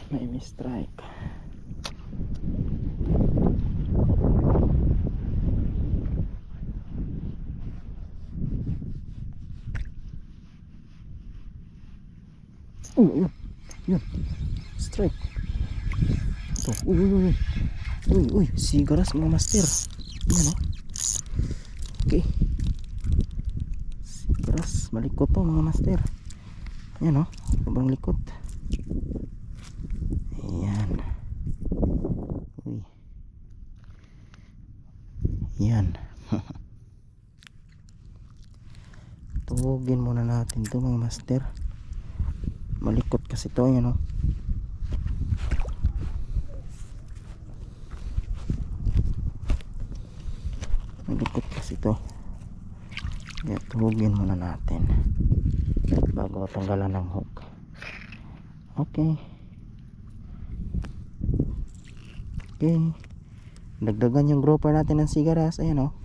May mistrike. Yun. Yun. Strike. Ito. Uy. Sigaras mga master. Yan o. Okay. Sigaras. Malikot to mga master. Yan o. Sobrang likot. Ayan. Uy. Yan. Tugin muna natin to mga master. Malikot kasi to, yan o. Malikot kasi to. Kaya tuhugin muna natin bago tanggalan ng hook. Okay. Dagdagan yung grouper natin ng sigaras. Ayan o.